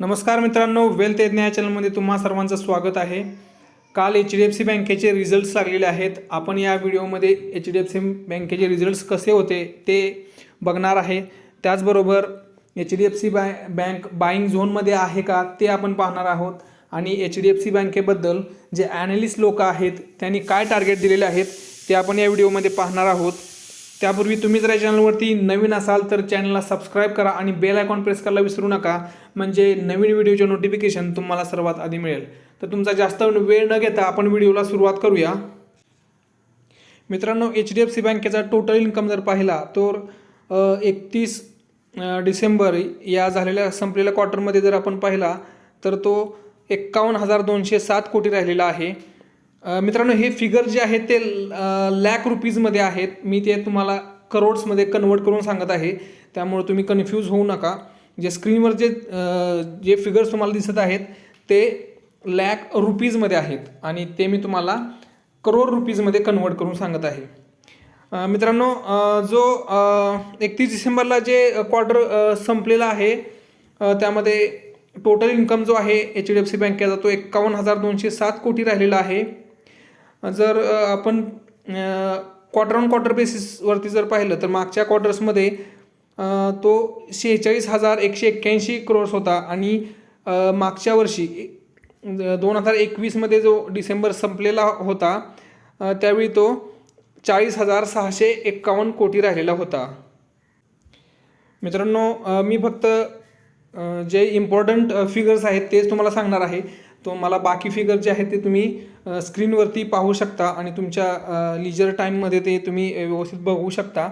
नमस्कार मित्रांनो, वेल्थ एज्ञ या चॅनलमध्ये तुम्हा सर्वांचं स्वागत आहे। काल HDFC बँकेचे रिझल्ट्स लागलेले आहेत। आपण या व्हिडिओमध्ये HDFC बँकेचे रिझल्ट्स कसे होते ते बघणार आहे। त्याचबरोबर HDFC बँक बाइंग झोनमध्ये आहे का ते आपण पाहणार आहोत आणि HDFC बँकेबद्दल जे ॲनालिस्ट लोक आहेत त्यांनी काय टार्गेट दिलेले आहेत ते आपण या व्हिडिओमध्ये पाहणार आहोत। त्यापूर्वी तुम्ही जर या चॅनलवरती नवीन असाल तर चॅनलला सबस्क्राइब करा आणि बेल आयकॉन प्रेस करायला विसरू नका, म्हणजे नवीन व्हिडिओचे नोटिफिकेशन तुम्हाला सर्वात आधी मिळेल। तर तुमचा जास्त वेळ न घेता आपण व्हिडिओला सुरुवात करूया। मित्रांनो, HDFC बँकेचा टोटल इन्कम जर पाहिला तर 31 डिसेंबर या संपलेल्या क्वार्टरमध्ये जर आपण पाहिला तर तो 51,207 कोटी राहिलेला आहे। मित्रांनो, हे फिगर जे आहेत ते लाख रुपीजमध्ये आहेत। मी ते तुम्हाला करोड्समध्ये कन्वर्ट करून सांगत आहे, त्यामुळे तुम्ही कन्फ्यूज होऊ नका। जे स्क्रीनवर जे फिगर्स तुम्हाला दिसत आहेत ते लाख रुपीजमध्ये आहेत आणि ते मी तुम्हाला करोड रुपीजमध्ये कन्वर्ट करून सांगत आहे। मित्रांनो, जो 31 डिसेंबरला जे क्वार्टर संपलेला आहे त्यामध्ये टोटल इन्कम जो आहे HDFC बँकेचा तो 51,207 कोटी राहिलेला आहे। जर आपण क्वार्टर ऑन क्वार्टर बेसिसवरती जर पाहिलं तर मागच्या क्वार्टर्समध्ये तो 46,181 करोड्स होता आणि मागच्या वर्षी 2021मध्ये जो डिसेंबर संपलेला होता त्यावेळी तो 40,651 कोटी राहिलेला होता। मित्रांनो, मी फक्त जे इम्पॉर्टंट फिगर्स आहेत तेच तुम्हाला सांगणार आहे। तो मला बाकी फिगर जे आहेत ते तुम्ही स्क्रीनवरती पाहू शकता आणि तुमच्या लिजर टाईममध्ये ते तुम्ही व्यवस्थित बघू शकता।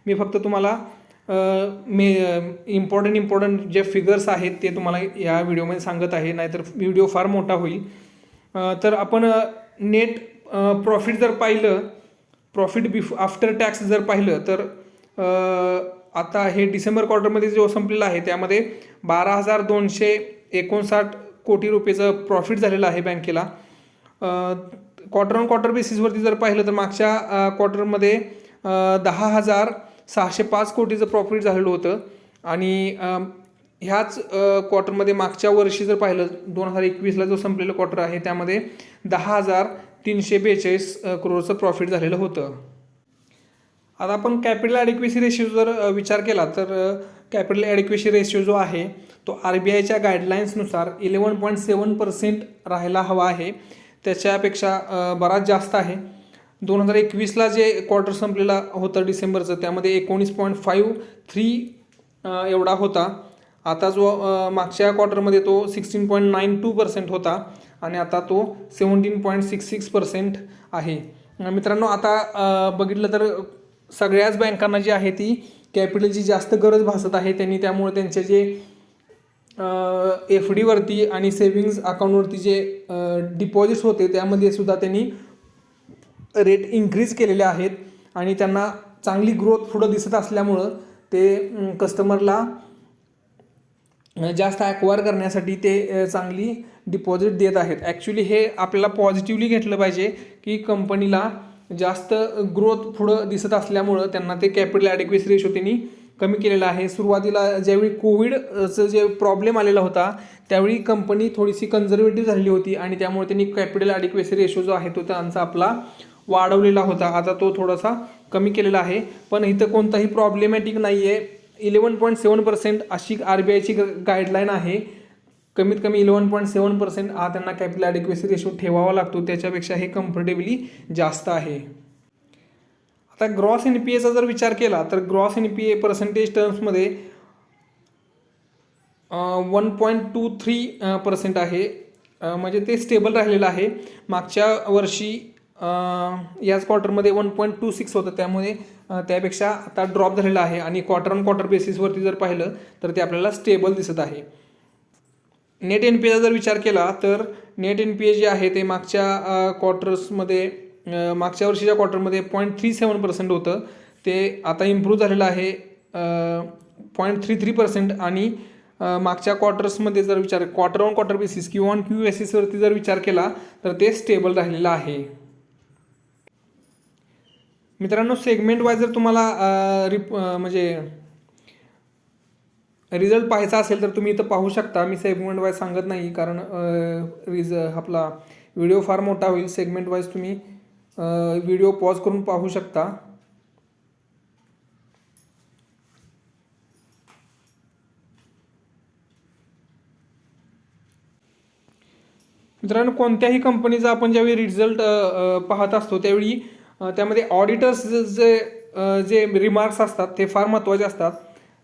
मी फक्त तुम्हाला इम्पॉर्टंट जे फिगर्स आहेत ते तुम्हाला या व्हिडिओमध्ये सांगत आहे, नाहीतर व्हिडिओ फार मोठा होईल। तर आपण नेट प्रॉफिट जर पाहिलं, प्रॉफिट आफ्टर टॅक्स जर पाहिलं तर आता हे डिसेंबर क्वार्टरमध्ये जो संपलेला आहे त्यामध्ये 12,259 कोटी रुपयेचं प्रॉफिट झालेलं आहे बँकेला। क्वार्टर ऑन क्वार्टर बेसिसवरती जर पाहिलं तर मागच्या क्वार्टरमध्ये 10,605 कोटीचं प्रॉफिट झालेलं होतं आणि ह्याच क्वार्टरमध्ये मागच्या वर्षी जर पाहिलं 2021ला जो संपलेला क्वार्टर आहे त्यामध्ये 10,342 करोडचं प्रॉफिट झालेलं होतं। आता आपण कॅपिटल ॲडिक्वेसी रेशिओ जर विचार केला तर कॅपिटल ॲडिक्वेसी रेशिओ जो आहे तो RBIच्या गाईडलाईन्सनुसार 11.7% राहायला हवा आहे, त्याच्यापेक्षा बराच जास्त आहे। 2021ला जे क्वार्टर संपलेला होतं डिसेंबरचं त्यामध्ये 19.53 एवढा होता। आता जो मागच्या क्वार्टरमध्ये तो 16.92% होता आणि आता तो 17.66% आहे। मित्रांनो, आता बघितलं तर सगळ्याच बँकांना जी आहे ती कॅपिटलची जास्त गरज भासत आहे त्यांनी, त्यामुळे त्यांचे जे FDवरती आणि सेविंग्ज अकाउंटवरती जे डिपॉझिट्स होते त्यामध्ये सुद्धा त्यांनी रेट इन्क्रीज केलेले आहेत आणि त्यांना चांगली ग्रोथ पुढं दिसत असल्यामुळं ते कस्टमरला जास्त ॲक्वायर करण्यासाठी ते चांगली डिपॉझिट देत आहेत। ॲक्च्युली हे आपल्याला पॉझिटिव्हली घेतलं पाहिजे की कंपनीला जास्त ग्रोथ पुढं दिसत असल्यामुळं त्यांना ते कॅपिटल ॲडिक्वेसी रेशो त्यांनी कमी केलेला आहे। सुरुवातीला ज्यावेळी कोविडचं जे प्रॉब्लेम आलेला होता त्यावेळी कंपनी थोडीशी कन्झर्वेटिव्ह झालेली होती आणि त्यामुळे त्यांनी कॅपिटल ॲडिक्वेसी रेशो जो आहे तो त्यांचा आपला वाढवलेला होता, आता तो थोडासा कमी केलेला आहे। पण इथं कोणताही प्रॉब्लेमॅटिक नाही आहे। 11.7% अशी RBIची गाईडलाईन आहे। कमीत कमी 11.7% हा त्यांना कॅपिटल ॲडिक्वेसी रेशो ठेवावा लागतो, त्याच्यापेक्षा हे कम्फर्टेबली जास्त आहे। आता ग्रॉस NPAचा जर विचार केला तर ग्रॉस NPA पर्सेंटेज टर्म्समध्ये 1.23% आहे, म्हणजे ते स्टेबल राहिलेलं आहे। मागच्या वर्षी याच क्वार्टरमध्ये 1.26 होतं, त्यामुळे त्यापेक्षा आता ड्रॉप झालेला आहे आणि क्वार्टर ऑन क्वार्टर बेसिसवरती जर पाहिलं तर ते आपल्याला स्टेबल दिसत आहे। नेट NPAचा जर विचार केला तर नेट NPA जे आहे ते मागच्या वर्षीच्या क्वार्टरमध्ये 0.37% होतं, ते आता इम्प्रूव्ह झालेलं आहे 0.33% आणि मागच्या क्वार्टर्समध्ये जर क्वार्टर ऑन क्वार्टर बेसिस किंवा ऑन क्यू बेसिसवरती जर विचार केला तर ते स्टेबल राहिलेलं आहे। मित्रांनो, सेगमेंट वाईज जर तुम्हाला म्हणजे रिझल्ट पाहायचा असेल तर तुम्ही इथं पाहू शकता. मी सेगमेंट वाईज सांगत नाही कारण आपला व्हिडिओ फार मोठा होईल. सेगमेंट वाईज तुम्ही व्हिडिओ पॉज करून पाहू शकता. मित्रांनो, कोणत्याही कंपनीचा आपण ज्यावेळी रिझल्ट पाहत असतो त्यावेळी त्यामध्ये ऑडिटर्स जे रिमार्क्स असतात ते फार महत्त्वाचे असतात.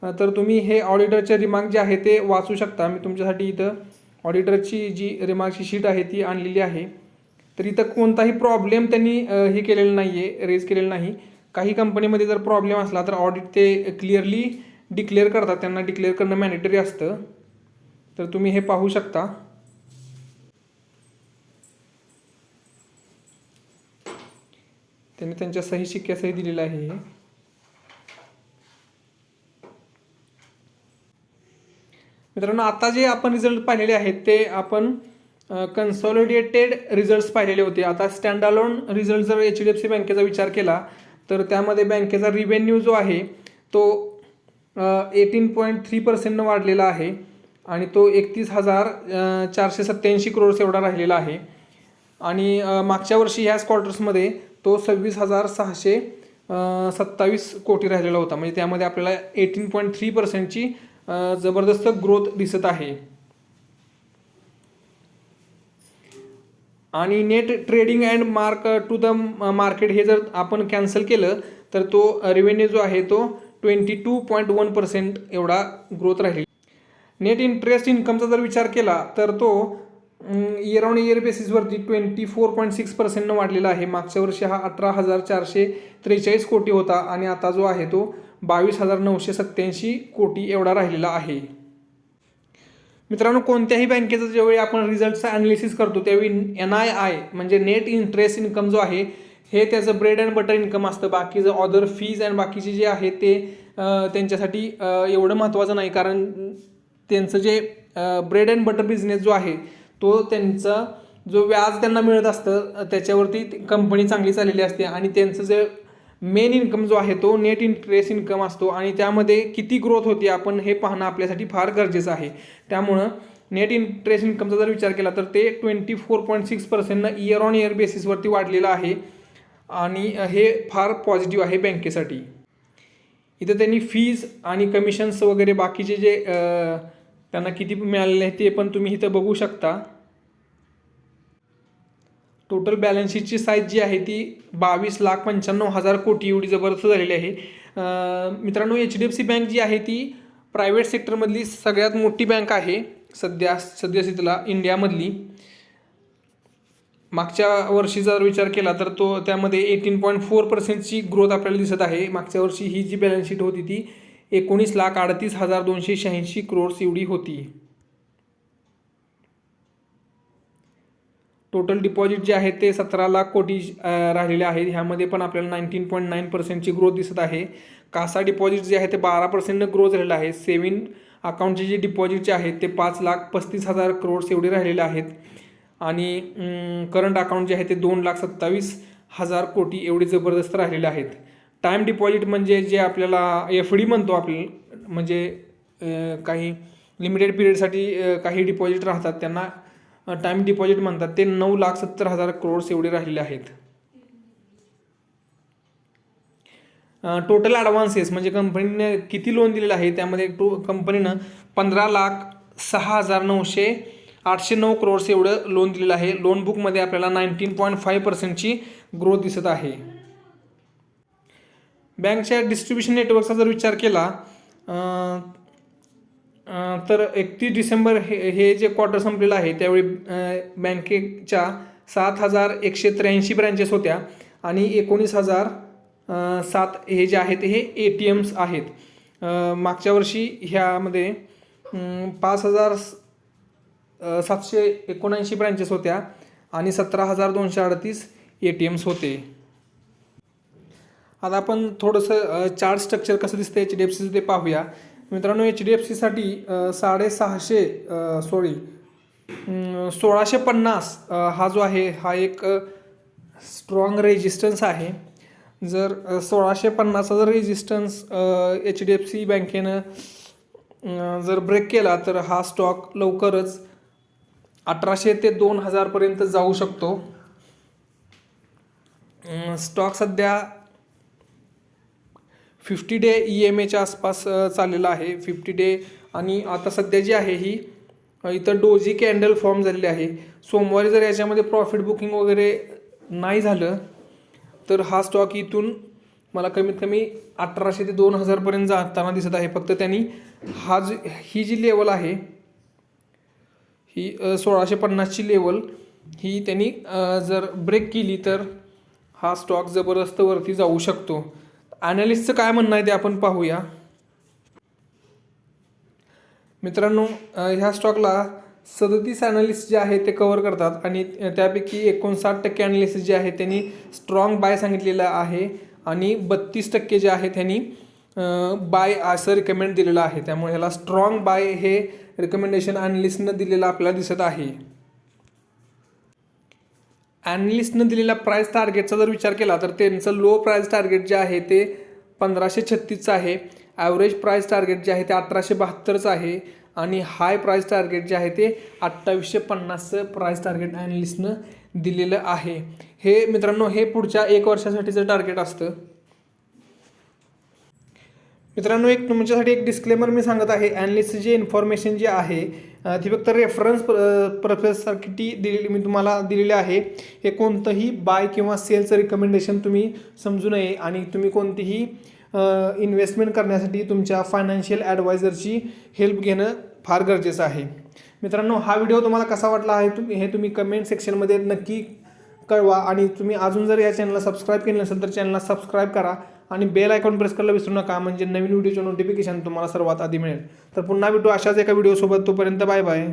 तर तुम्ही हे ऑडिटरचे रिमार्क जे आहे ते वाचू शकता. मी तुमच्यासाठी इथं ऑडिटरची जी रिमार्कची शीट आहे ती आणलेली आहे. तर इथं कोणताही प्रॉब्लेम त्यांनी हे केलेलं नाही आहे, रेज केलेलं नाही. काही कंपनीमध्ये जर प्रॉब्लेम असला तर ऑडिट ते क्लिअरली डिक्लेअर करतात. त्यांना डिक्लेअर करणं मॅन्डेटरी असतं. तर तुम्ही हे पाहू शकता. त्यांनी त्यांच्या सही शिक्क्यासही दिलेलं आहे. मित्रांनो, आता जे आपण रिझल्ट पाहिलेले आहेत ते आपण कन्सॉलिडेटेड रिझल्ट्स पाहिलेले होते. आता स्टँड अलोन रिझल्ट जर HDFC बँकेचा विचार केला तर त्यामध्ये बँकेचा रिव्हेन्यू जो आहे तो 18.3% वाढलेला आहे आणि तो 31,487 करोड एवढा राहिलेला आहे. आणि मागच्या वर्षी ह्याच क्वार्टर्समध्ये तो 26,627 कोटी राहिलेला होता. म्हणजे त्यामध्ये आपल्याला 18.3%ची जबरदस्त ग्रोथ दिसत आहे. आणि net trading and mark to the market हे जर आपण कॅन्सल केलं तर तो रेव्हेन्यू जो आहे तो 22.1% एवढा ग्रोथ राहील. नेट इंटरेस्ट इन्कमचा जर विचार केला तर तो इयर ऑन इयर बेसिसवरती 24.6% वाढलेला आहे. मागच्या वर्षी हा 18,443 कोटी होता आणि आता जो आहे तो 22,987 कोटी एवढा राहिलेला आहे. मित्रांनो, कोणत्याही बँकेचं ज्यावेळी आपण रिझल्टचं ॲनालिसिस करतो त्यावेळी NII म्हणजे नेट इंटरेस्ट इन्कम जो आहे हे त्याचं ब्रेड अँड बटर इन्कम असतं. बाकीचं ऑदर फीज अँड बाकीचे जे आहे ते त्यांच्यासाठी एवढं महत्त्वाचं नाही, कारण त्यांचं जे ब्रेड अँड बटर बिझनेस जो आहे तो त्यांचा जो व्याज त्यांना मिळत असतं त्याच्यावरती कंपनी चांगली चाललेली असते. आणि त्यांचं जे मेन इन्कम जो आहे तो नेट इंटरेस्ट इन्कम असतो आणि त्यामध्ये किती ग्रोथ होती आपण हे पाहणं आपल्यासाठी फार गरजेचं आहे. त्यामुळं नेट इंटरेस्ट इन्कमचा जर विचार केला तर ते 24.6% इयर ऑन इयर बेसिसवरती वाढलेलं आहे आणि हे फार पॉझिटिव्ह आहे बँकेसाठी. इथं त्यांनी फीज आणि कमिशन्स वगैरे बाकीचे जे त्यांना किती मिळालेले आहे ते पण तुम्ही इथं बघू शकता. टोटल बॅलन्स शीटची साईज जी आहे ती 22,95,000 कोटी एवढी जबरदस्त झालेली आहे. मित्रांनो, HDFC बँक जी आहे ती प्रायव्हेट सेक्टरमधली सगळ्यात मोठी बँक आहे सद्यस्थितीला इंडियामधली. मागच्या वर्षीचा जर विचार केला तर तो त्यामध्ये 18.4%ची ग्रोथ आपल्याला दिसत आहे. मागच्या वर्षी ही जी बॅलन्स शीट होती ती 19,38,286 करोड एवढी होती. टोटल डिपॉझिट जे आहे ते 17 लाख कोटी राहिलेले आहेत. ह्यामध्ये पण आपल्याला 19.9%ची ग्रोथ दिसत आहे. कासा डिपॉझिट जे आहे ते 12% ग्रोथ झालेलं आहे. सेव्हिंग अकाउंटचे जे डिपॉझिट जे आहेत ते 5,35,000 करोड एवढे राहिलेले आहेत. आणि करंट अकाउंट जे आहे ते 2,27,000 कोटी एवढे जबरदस्त राहिलेले आहेत. टाईम डिपॉझिट म्हणजे जे आपल्याला FD म्हणतो आपल्याला, म्हणजे काही लिमिटेड पिरियडसाठी काही डिपॉझिट राहतात त्यांना टाईम डिपॉझिट म्हणतात, ते 9,70,000 करोड एवढे राहिलेले आहेत. टोटल ॲडव्हान्सेस म्हणजे कंपनीने किती लोन दिलेलं आहे त्यामध्ये कंपनीनं 15,06,809 करोड एवढं लोन दिलेलं आहे. लोन बुकमध्ये आपल्याला 19.5%ची ग्रोथ दिसत आहे. बँकच्या डिस्ट्रीब्युशन नेटवर्कचा जर विचार केला तर 31 डिसेंबर हे जे क्वार्टर संपलेलं आहे त्यावेळी बँकेच्या 7,183 ब्रँचेस होत्या आणि 19,007 हे जे आहेत हे ATMs आहेत. मागच्या वर्षी ह्यामध्ये 5,779 ब्रँचेस होत्या आणि 17,238 ATMs होते. आता आपण थोडंसं चार्ट स्ट्रक्चर कसं दिसतं HDFCचं ते पाहूया. मित्रांनो, HDFCसाठी 1650 हा जो आहे हा एक स्ट्रॉंग रेजिस्टन्स आहे. जर 1650चा जर रेजिस्टन्स HDFC बँकेनं जर ब्रेक केला तर हा स्टॉक लवकरच 1800 ते 2000पर्यंत जाऊ शकतो. स्टॉक सध्या 50 डे EMAच्या आसपास चाललेला आहे. 50 डे आणि आता सध्या जी आहे ही इथं डोजी कॅन्डल फॉर्म झालेली आहे. सोमवारी जर याच्यामध्ये प्रॉफिट बुकिंग वगैरे नाही झालं तर हा स्टॉक इथून मला कमीत कमी 1800 ते 2000पर्यंत जाताना दिसत आहे. फक्त त्यांनी ही जी लेवल आहे ही 1650ची लेवल ही त्यांनी जर ब्रेक केली तर हा स्टॉक जबरदस्त वरती जाऊ शकतो. ॲनालिस्टचं काय म्हणणं आहे ते आपण पाहूया. मित्रांनो, ह्या स्टॉकला 37 ॲनालिस्ट जे आहे ते कव्हर करतात आणि त्यापैकी 59% ॲनालिस्ट जे आहे त्यांनी स्ट्रॉंग बाय सांगितलेलं आहे आणि 32% जे आहे त्यांनी बाय असं रिकमेंड दिलेलं आहे. त्यामुळे ह्याला स्ट्रॉंग बाय हे रिकमेंडेशन ॲनालिस्टनं दिलेलं आपल्याला दिसत आहे. ॲनालिस्टनं दिलेल्या प्राईस टार्गेटचा जर विचार केला तर त्यांचं लो प्राईस टार्गेट जे आहे ते 1536चं आहे. ॲव्हरेज प्राईस टार्गेट जे आहे ते 1872चं आहे आणि हाय प्राईस टार्गेट जे आहे ते 2850चं प्राईस टार्गेट ॲनालिस्टनं दिलेलं आहे. हे मित्रांनो हे पुढच्या 1 वर्षासाठीचं टार्गेट असतं. मित्रांनो, एक तुमच्यासाठी एक डिस्क्लेमर मी सांगत आहे. ॲनालिस्ट जे इन्फॉर्मेशन जी आहे ती फक्त रेफरन्स पर्पजसाठी मी तुम्हाला दिलेली आहे. हे कोणतंही बाय किंवा सेलचं रिकमेंडेशन तुम्ही समजू नये आणि तुम्ही कोणतीही इन्व्हेस्टमेंट करण्यासाठी तुमच्या फायनान्शियल ॲडवायझरची हेल्प घेणं फार गरजेचं आहे. मित्रांनो, हा व्हिडिओ तुम्हाला कसा वाटला आहे हे तुम्ही कमेंट सेक्शनमध्ये नक्की कळवा आणि तुम्ही अजून जर या चॅनलला सबस्क्राईब केलं नसेल तर चॅनलला सबस्क्राईब करा आणि बेल आयकॉन प्रेस करायला विसरू नका, म्हणजे नवीन व्हिडिओचे नोटिफिकेशन तुम्हाला सर्वात आधी मिळेल. तर पुन्हा भेटू अशाच एका व्हिडिओसोबत. तोपर्यंत बाय बाय.